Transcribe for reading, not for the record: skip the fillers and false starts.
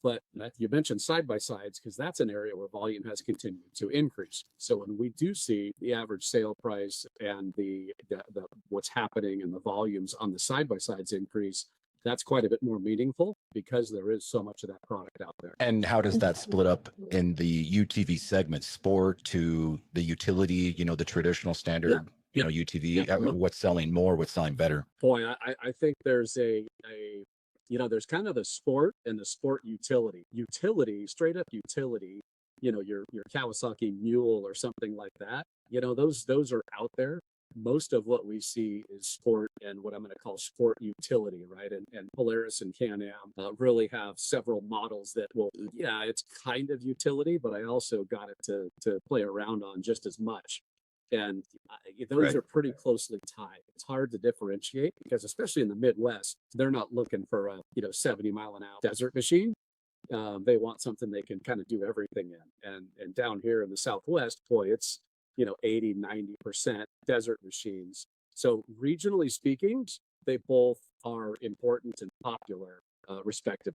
But you mentioned side by sides because that's an area where volume has continued to increase. So when we do see the average sale price and the what's happening and the volumes on the side by sides increase, that's quite a bit more meaningful because there is so much of that product out there. And how does that split up in the UTV segment, sport to the utility, the traditional standard, UTV? What's selling more? What's selling better? Boy, I think there's there's kind of the sport and the sport utility. Utility, straight up utility, your Kawasaki Mule or something like that. Those are out there. Most of what we see is sport and what I'm going to call sport utility, right? And Polaris and Can-Am really have several models that it's kind of utility, but I also got it to play around on just as much. And those are pretty closely tied. It's hard to differentiate because especially in the Midwest, they're not looking for a 70-mile-an-hour desert machine. They want something they can kind of do everything in. And down here in the Southwest, boy, it's 80-90% desert machines. So regionally speaking, they both are important and popular, respectively.